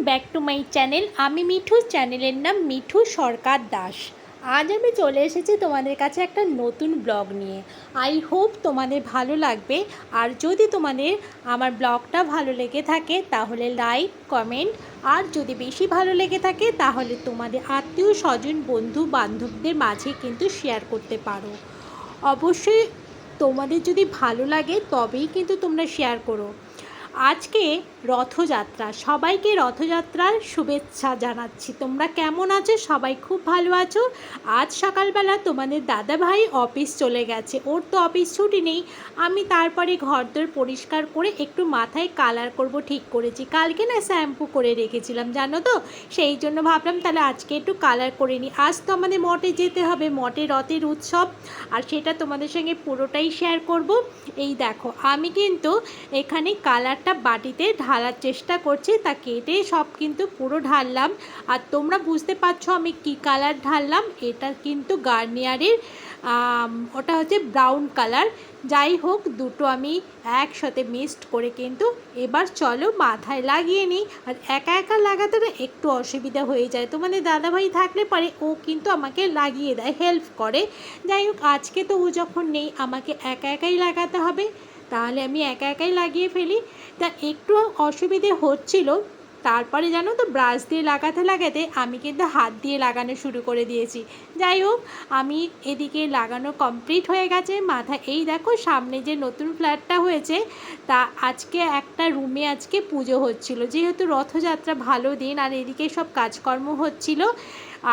Back to my channel. আমি মিঠু, চ্যানেলের নাম মিঠু সরকার দাস। আজ আমি চলে এসেছি তোমাদের কাছে একটা নতুন ব্লগ নিয়ে। আই হোপ তোমাদের ভালো লাগবে। আর যদি তোমাদের আমার ব্লগটা ভালো লেগে থাকে তাহলে লাইক, কমেন্ট, আর যদি বেশি ভালো লেগে থাকে তাহলে তোমাদের আত্মীয় স্বজন, বন্ধু বান্ধবদের মাঝে কিন্তু শেয়ার করতে পারো। অবশ্যই তোমাদের যদি ভালো লাগে তবেই কিন্তু তোমরা শেয়ার করো। আজকে রথযাত্রা, সবাইকে রথযাত্রার শুভেচ্ছা জানাচ্ছি। তোমরা কেমন আছো? সবাই খুব ভালো আছো? আজ সকালবেলা তোমাদের দাদাভাই অফিস চলে গেছে, ওর তো অফিস ছুটি নেই। আমি তারপরে ঘরদোর পরিষ্কার করে একটু মাথায় কালার করব ঠিক করেছি। কালকে না শ্যাম্পু করে রেখেছিলাম জানো তো, সেই জন্য ভাবলাম তাহলে আজকে একটু কালার করে নিই। আজ তো আমাদের মঠে যেতে হবে, মঠে রথের উৎসব, আর সেটা তোমাদের সঙ্গে পুরোটাই শেয়ার করব। এই দেখো আমি কিন্তু এখানে কালারটা বাটিতে ঢালার চেষ্টা করছি, তা কেটে সব কিন্তু পুরো ঢাললাম। আর তোমরা বুঝতে পারছো আমি কি কালার ঢাললাম। এটা কিন্তু গার্নিয়ারের ওটা হচ্ছে ব্রাউন কালার। যাই হোক, দুটো আমি একসাথে মিক্সড করে কিন্তু এবার চলো মাথায় লাগিয়ে নিই। আর একা একা লাগাতে না একটু অসুবিধা হয়ে যায়, তো মানে দাদাভাই থাকলে পরে ও কিন্তু আমাকে লাগিয়ে দেয়, হেল্প করে। যাই হোক, আজকে তো ও যখন নেই আমাকে একা একাই লাগাতে হবে, তাহলে আমি একা একাই লাগিয়ে ফেলি। তা একটু অসুবিধে হচ্ছিল, তারপরে জানো তো ব্রাশ দিয়ে লাগাতে লাগাতে আমি কিন্তু হাত দিয়ে লাগানো শুরু করে দিয়েছি। যাই হোক, আমি এদিকে লাগানো কমপ্লিট হয়ে গেছে মাথা। এই দেখো সামনে যে নতুন ফ্ল্যাটটা হয়েছে, তা আজকে একটা রুমে আজকে পুজো হচ্ছিল, যেহেতু রথযাত্রা ভালো দিন, আর এদিকে সব কাজকর্ম হচ্ছিল।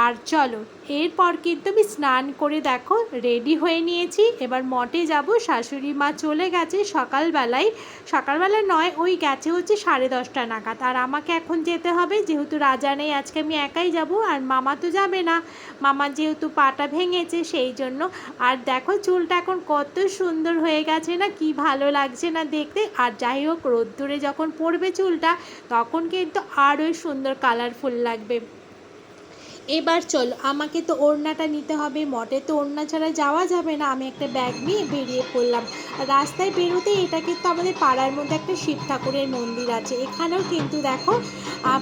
আর চলো, এরপর কিন্তু আমি স্নান করে দেখো রেডি হয়ে নিয়েছি, এবার মঠে যাব। শাশুড়ি মা চলে গেছে সকালবেলায়, সকালবেলা নয়, ওই গেছে হচ্ছে 10:30 নাগাদ। আর আমাকে এখন যেতে হবে, যেহেতু রাজা নেই আজকে আমি একাই যাব, আর মামা তো যাবে না, মামা যেহেতু পাটা ভেঙেছে সেই জন্য। আর দেখো চুলটা এখন কত সুন্দর হয়ে গেছে না, কি ভালো লাগছে না দেখতে। আর যাই হোক, রোদ্দুরে যখন পড়বে চুলটা তখন কিন্তু আরও সুন্দর কালারফুল লাগবে। এবার চলো, আমাকে তো ওড়নাটা নিতে হবে, মঠে তো ওড়না ছাড়া যাওয়া যাবে না। আমি একটা ব্যাগ নিয়ে বেরিয়ে পড়লাম। রাস্তায় বেরোতেই এটা কিন্তু আমাদের পাড়ার মধ্যে একটা শিব ঠাকুরের মন্দির আছে, এখানেও কিন্তু দেখো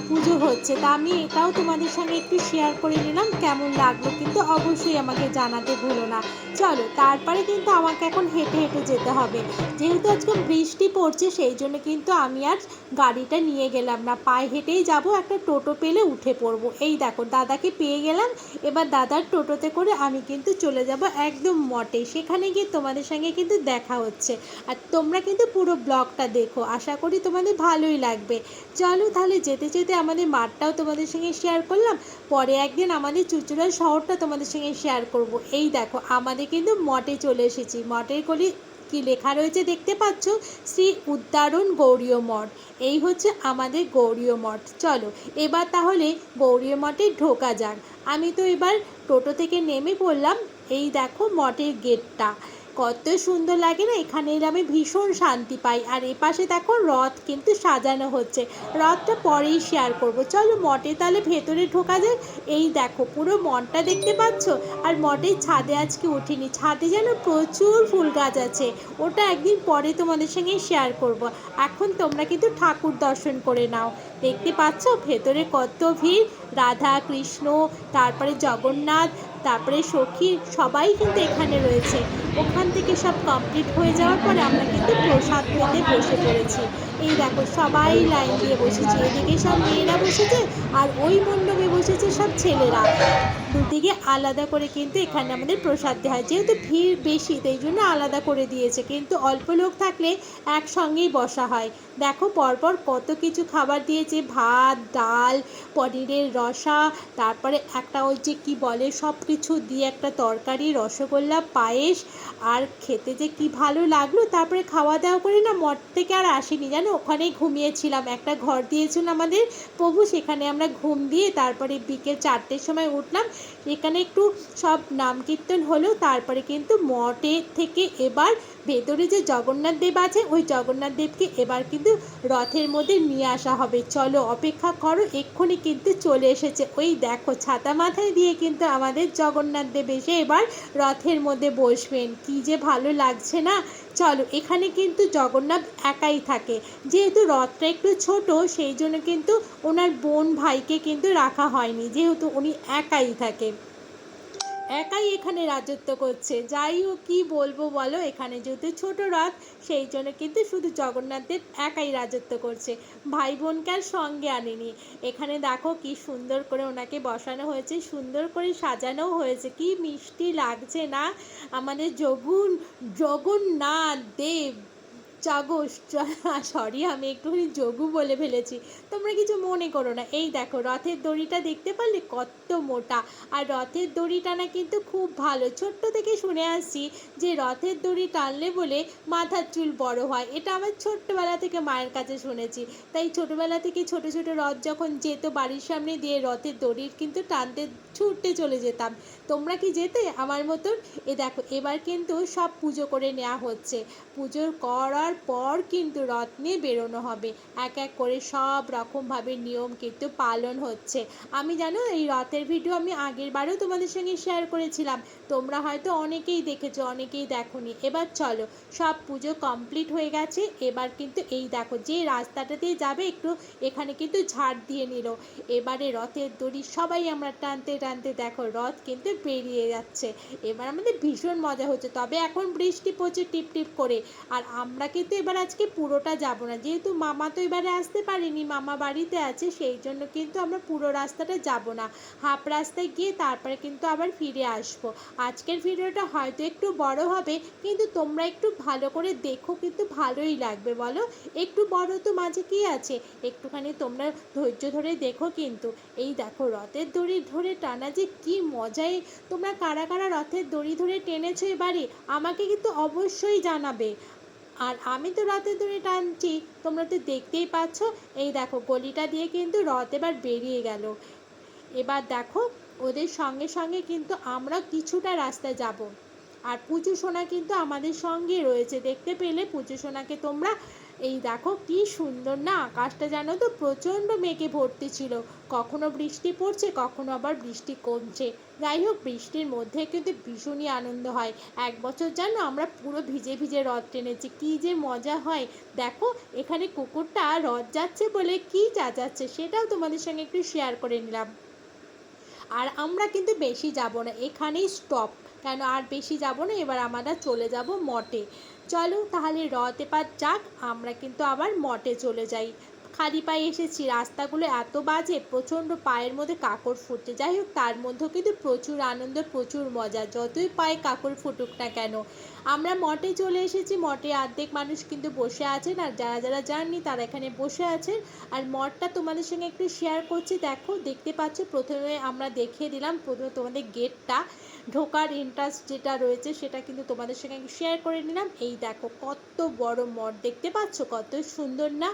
পুজো হচ্ছে। তা আমি এটাও তোমাদের সঙ্গে একটু শেয়ার করে নিলাম, কেমন লাগলো কিন্তু অবশ্যই আমাকে জানাতে ভুলো না। চলো, তারপরে কিন্তু আমাকে এখন হেঁটে হেঁটে যেতে হবে, যেহেতু আজকে বৃষ্টি পড়ছে সেই জন্য কিন্তু আমি আর গাড়িটা নিয়ে গেলাম না, পায়ে হেঁটেই যাব। একটা টোটো পেলে উঠে পড়বো। এই দেখো দাদাকে পেয়ে গেলাম, এবার দাদার টোটোতে করে আমি কিন্তু চলে যাব একদম মঠে। সেখানে গিয়ে তোমাদের সঙ্গে কিন্তু দেখা হচ্ছে। আর তোমরা কিন্তু পুরো ব্লগটা দেখো, আশা করি তোমাদের ভালোই লাগবে। চলো তাহলে, যেতে যেতে আমাদের মাঠটাও তোমাদের সঙ্গে শেয়ার করলাম, পরে একদিন আমাদের চুঁচুড়া শহরটা তোমাদের সঙ্গে শেয়ার করব। এই দেখো আমাদের কিন্তু মঠে চলে এসেছি। মঠের গলি কি লেখা রয়েছে দেখতে পাচ্ছ, শ্রী উদ্দারণ গৌড়ীয় মঠ। এই হচ্ছে আমাদের গৌড়ীয় মঠ। চলো এবার তাহলে গৌড়ীয় মঠে ঢোকা যাক। আমি তো এবার টোটো থেকে নেমে পড়লাম। এই দেখো মঠের গেটটা কত সুন্দর লাগে না, এখানে এলে আমি ভীষণ শান্তি পাই। আর এপাশে দেখো রথ কিন্তু সাজানো হচ্ছে, রথটা পরেই শেয়ার করব। চলো মঠে তাহলে ভেতরে ঢোকা যায়। এই দেখো পুরো মঠটা দেখতে পাচ্ছ। আর মঠের ছাদে আজকে উঠিনি, ছাদে যেন প্রচুর ফুল গাছ আছে, ওটা একদিন পরে তোমাদের সঙ্গে শেয়ার করব। এখন তোমরা কিন্তু ঠাকুর দর্শন করে নাও। দেখতে পাচ্ছ ভেতরে কত ভিড়, রাধা কৃষ্ণ, তারপরে জগন্নাথ, তারপরে সখী, সবাই কিন্তু এখানে রয়েছে। ওখান থেকে সব কমপ্লিট হয়ে যাওয়ার পরে আমরা কিন্তু প্রসাদ পেতে বসে পড়েছি। এই দেখো সবাই লাইন দিয়ে বসেছে, এদিকে সব মেয়েরা বসেছে আর ওই মণ্ডপে বসেছে সব ছেলেরা। দুদিকে আলাদা করে কিন্তু এখানে আমাদের প্রসাদ দেওয়া হয়, যেহেতু ভিড় বেশি তাই জন্য আলাদা করে দিয়েছে, কিন্তু অল্প লোক থাকলে একসঙ্গেই বসা হয়। দেখো পরপর কত কিছু খাবার দিয়েছে, ভাত, ডাল, পনিরের রসা, তারপরে একটা ওই যে কী বলে সব কিছু দিয়ে একটা তরকারি, রসগোল্লা, পায়েস। আর খেতে যে কি ভালো লাগলো। তারপরে খাওয়া দাওয়া করে না মঠ থেকে আর আসিনি জানো, ওখানেই ঘুমিয়েছিলাম। একটা ঘর দিয়েছিল আমাদের প্রভু, সেখানে আমরা ঘুম দিয়ে তারপরে বিকেল 4টের সময় উঠলাম। এখানে একটু সব নাম কীর্তন হলো, তারপরে কিন্তু মঠের থেকে এবার ভেতরে যে জগন্নাথ দেব আছে ওই জগন্নাথ দেবকে এবার কিন্তু রথের মধ্যে নিয়ে আসা হবে। চলো অপেক্ষা করো, এক্ষুনি কিন্তু চলে এসেছে। ওই দেখো ছাতা মাথায় দিয়ে কিন্তু আমাদের জগন্নাথ দেব এসে এবার রথের মধ্যে বসবেন, কি যে ভালো লাগছে না। চলো, এখানে কিন্তু জগন্নাথ একাই থাকে, যেহেতু রথটা একটু ছোট, সেই জন্য কিন্তু ওনার বোন ভাইকে কিন্তু রাখা হয়নি, যেহেতু উনি একাই থাকে, একাই এখানে রাজত্ব করছে। যাই হোক, কী বলবো বলো, এখানে যেহেতু ছোট রথ, সেই জন্য কিন্তু শুধু জগন্নাথদেব একাই রাজত্ব করছে, ভাই বোনকে আর সঙ্গে আনেনি। এখানে দেখো কি সুন্দর করে ওনাকে বসানো হয়েছে, সুন্দর করে সাজানোও হয়েছে, কি মিষ্টি লাগছে না আমাদের জগন্নাথ দেব। সরি, আমি একটুখানি যোগু বলে ফেলেছি, তোমরা কিছু মনে করো না। এই দেখো রথের দড়িটা দেখতে পারলে কত মোটা, আর রথের দড়ি টানা কিন্তু খুব ভালো। ছোট্ট থেকে শুনে আসছি যে রথের দড়ি টানলে বলে মাথার চুল বড় হয়, এটা আমার ছোট্টবেলা থেকে মায়ের কাছে শুনেছি। তাই ছোটবেলা থেকে ছোট ছোট রথ যখন যেত বাড়ির সামনে দিয়ে, রথের দড়ির কিন্তু টানতে ছুটতে চলে যেতাম। তোমরা কি যেতে আমার মতন? এ দেখো এবার কিন্তু সব পুজো করে নেওয়া হচ্ছে, পুজো করার পর কিন্তু রথ নিয়ে বেরোনো হবে। এক এক করে সব রকমভাবে নিয়ম কিন্তু পালন হচ্ছে। আমি জানো এই রথের ভিডিও আমি আগের বারেও তোমাদের সঙ্গে শেয়ার করেছিলাম, তোমরা হয়তো অনেকেই দেখেছো, অনেকেই দেখোনি। এবার চলো, সব পুজো কমপ্লিট হয়ে গেছে, এবার কিন্তু এই দেখো যে রাস্তাটা দিয়ে যাবে একটু, এখানে কিন্তু ঝাড় দিয়ে নিল। এবারে রথের দড়ি সবাই আমরা টানতে টানতে দেখো রথ কিন্তু বেরিয়ে যাচ্ছে। এবার আমাদের ভীষণ মজা হচ্ছে, তবে এখন বৃষ্টি পড়ছে টিপ টিপ করে। আর আমরা কিন্তু এবার আজকে পুরোটা যাব না, যেহেতু মামা তো এবারে আসতে পারেনি, মামা বাড়িতে আছে, সেই জন্য কিন্তু আমরা পুরো রাস্তাটা যাব না, হাফ রাস্তায় গিয়ে তারপরে কিন্তু আবার ফিরে আসবো। আজকের ভিডিওটা হয়তো একটু বড় হবে, কিন্তু তোমরা একটু ভালো করে দেখো, কিন্তু ভালোই লাগবে বলো। একটু বড় তো মাঝে কী আছে, একটুখানি তোমরা ধৈর্য ধরে দেখো কিন্তু। এই দেখো রথের দড়ি ধরে টানা যে কি মজাই। তোমরা কারা কারা রথের দড়ি ধরে টেনেছো এবারে আমাকে কিন্তু অবশ্যই জানাবে। আর আমি তো রথের দড়ি টানছি, তোমরা তো দেখতেই পাচ্ছ। এই দেখো গলিটা দিয়ে কিন্তু রথ এবার বেরিয়ে গেল। এবার দেখো ওদের সঙ্গে সঙ্গে কিন্তু আমরা কিছুটা রাস্তায় যাব, আর পুজো সোনা কিন্তু আমাদের সঙ্গে রয়েছে, দেখতে পেলে পুজো সোনাকে তোমরা। এই দেখো কি সুন্দর না আকাশটা, জানো তো প্রচণ্ড মেঘে ভর্তি ছিল, কখনো বৃষ্টি পড়ছে কখনো আবার বৃষ্টি কমছে। যাই হোক, বৃষ্টির মধ্যে কিন্তু ভীষণই আনন্দ হয়। এক বছর জানো আমরা পুরো ভিজে ভিজে রথ টেনেছি, কী যে মজা হয়। দেখো এখানে কুকুরটা রথ যাচ্ছে বলে কী চেঁচাচ্ছে, সেটাও তোমাদের সঙ্গে একটু শেয়ার করে নিলাম। আর আমরা কিন্তু বেশি যাব না, এখানেই স্টপ, কেন আর বেশি যাব না, এবার আমরা চলে যাব মঠে। চলো তাহলে রথ এবার যাক, আমরা কিন্তু আবার মঠে চলে যাই। খালি পায়ে এসেছি, রাস্তাগুলো এত বাজে, প্রচণ্ড পায়ের মধ্যে কাঁকড় ফুটছে। যাই হোক, তার মধ্যেও কিন্তু প্রচুর আনন্দ, প্রচুর মজা, যতই পায়ে কাঁকড় ফুটুক না কেন। আমরা মঠে চলে এসেছি, মঠে অর্ধেক মানুষ কিন্তু বসে আছেন, আর যারা যারা যাননি তারা এখানে বসে আছেন। আর মঠটা তোমাদের সঙ্গে একটু শেয়ার করছি, দেখো দেখতে পাচ্ছ, প্রথমে আমরা দেখিয়ে দিলাম, প্রথমে তোমাদের গেটটা, ঢোকার এন্ট্রান্স যেটা রয়েছে সেটা কিন্তু তোমাদের সঙ্গে শেয়ার করে নিলাম। এই দেখো কত বড় মঠ, দেখতে পাচ্ছ কত সুন্দর না।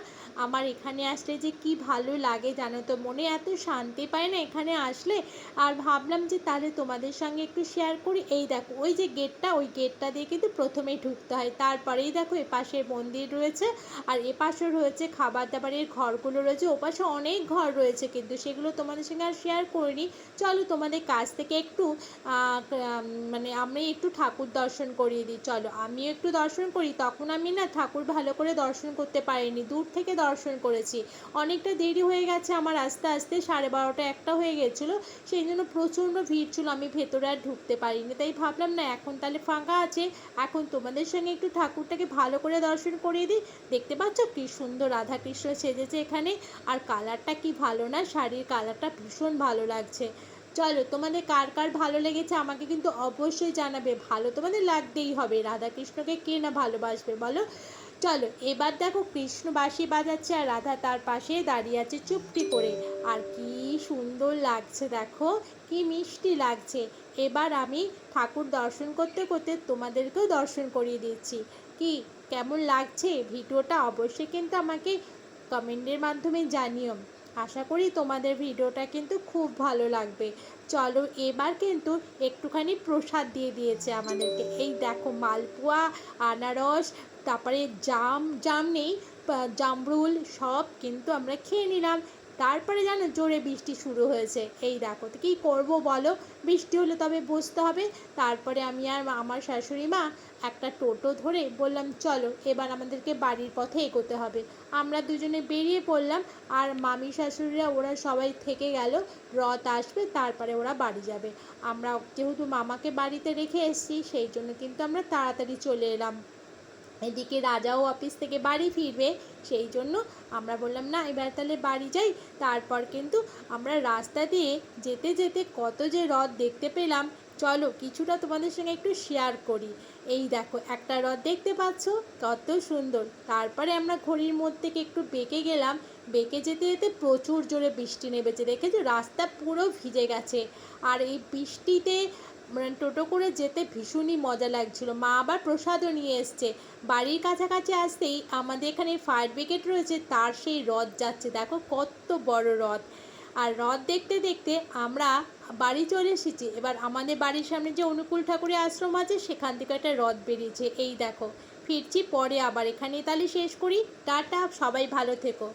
আমার এখানে আসলে যে কি ভালো লাগে জানো তো, মনে এত শান্তি পায় না এখানে আসলে। আর ভাবলাম যে তাহলে তোমাদের সঙ্গে একটু শেয়ার করি। এই দেখো ওই যে গেটটা, ওই গেটটা দিয়ে কিন্তু প্রথমেই ঢুকতে হয়, তারপরেই দেখো এপাশে মন্দির রয়েছে, আর এপাশেও রয়েছে খাবার দাবারের ঘরগুলো রয়েছে, ওপাশে অনেক ঘর রয়েছে, কিন্তু সেগুলো তোমাদের সঙ্গে আর শেয়ার করিনি। চলো তোমাদের কাছ থেকে একটু মানে আমি একটু ঠাকুর দর্শন করিয়ে দিই, চলো আমিও একটু দর্শন করি। তখন আমি না ঠাকুর ভালো করে দর্শন করতে পারিনি, দূর থেকে দর্শন করেছি, অনেকটা দেরি হয়ে গেছে আমার, আস্তে আস্তে 12:30 একটা হয়ে গেছিলো, সেই জন্য প্রচণ্ড ভিড় ছিল, আমি ভেতরে আর ঢুকতে পারিনি। তাই ভাবলাম না এখন তাহলে ফাঁকা আছে, এখন তোমাদের সঙ্গে একটু ঠাকুরটাকে ভালো করে দর্শন করিয়ে দিই। দেখতে পাচ্ছ কি সুন্দর রাধাকৃষ্ণ সেজেছে এখানে, আর কালারটা কি ভালো না, শাড়ির কালারটা ভীষণ ভালো লাগছে। চলো তোমাদের কার কার ভালো লেগেছে আমাকে কিন্তু অবশ্যই জানাবে, ভালো তোমাদের লাগতেই হবে, রাধাকৃষ্ণকে কে না ভালোবাসবে বলো। চলো এবার দেখো কৃষ্ণ বাঁশি বাজাচ্ছে, আর রাধা তার পাশে দাঁড়িয়ে আছে চুপটি করে, আর কি সুন্দর লাগছে দেখো, কি মিষ্টি লাগছে। এবার আমি ঠাকুর দর্শন করতে করতে তোমাদেরকেও দর্শন করিয়ে দিচ্ছি। কি কেমন লাগছে ভিডিওটা অবশ্যই কিন্তু আমাকে কমেন্টের মাধ্যমে জানিও। আশা করি তোমাদের ভিডিওটা কিন্তু খুব ভালো লাগবে। চলো এবার কিন্তু একটুখানি প্রসাদ দিয়ে দিয়েছে আমাদেরকে, এই দেখো মালপোয়া, আনারস, তারপরে জাম নেই, জামরুল সব কিন্তু আমরা খেয়ে নিলাম। তারপরে জানো জোরে বৃষ্টি শুরু হয়েছে। এই দেখো তো কী করবো বলো, বৃষ্টি হলে তবে বসতে হবে। তারপরে আমি আর আমার শাশুড়ি মা একটা টোটো ধরে বললাম চলো এবার আমাদেরকে বাড়ির পথে এগোতে হবে। আমরা দুজনে বেরিয়ে পড়লাম, আর মামি শাশুড়িরা ওরা সবাই থেকে গেল, রথ আসবে তারপরে ওরা বাড়ি যাবে। আমরা যেহেতু মামাকে বাড়িতে রেখে এসেছি সেই জন্য কিন্তু আমরা তাড়াতাড়ি চলে এলাম। এদিকে রাজাও অফিস থেকে বাড়ি ফিরবে, সেই জন্য আমরা বললাম না এবার তাহলে বাড়ি যাই। তারপর কিন্তু আমরা রাস্তা দিয়ে যেতে যেতে কত যে রথ দেখতে পেলাম, চলো কিছুটা তোমাদের সঙ্গে একটু শেয়ার করি। এই দেখো একটা রথ দেখতে পাচ্ছ, কত সুন্দর। তারপরে আমরা ঘড়ির মোড় থেকে একটু বেঁকে গেলাম, বেঁকে যেতে যেতে প্রচুর জোরে বৃষ্টি নেমেছে, দেখেছো রাস্তা পুরো ভিজে গেছে। আর এই বৃষ্টিতে টোটো করে যেতে ভীষণই মজা লাগছিল। মা আবার প্রসাদও নিয়ে এসছে। বাড়ির কাছাকাছি আসতেই আমাদের এখানে ফায়ার ব্রিগেড রয়েছে, তার সেই রথ যাচ্ছে, দেখো কত বড় রথ। আর রথ দেখতে দেখতে আমরা বাড়ি চলে এসেছি। এবার আমাদের বাড়ির সামনে যে অনুকূল ঠাকুরের আশ্রম আছে সেখান থেকে একটা রথ বেরিয়েছে। এই দেখো ফিরছি পরে আবার, এখানেই তাহলে শেষ করি। টাটা, সবাই ভালো থেকো।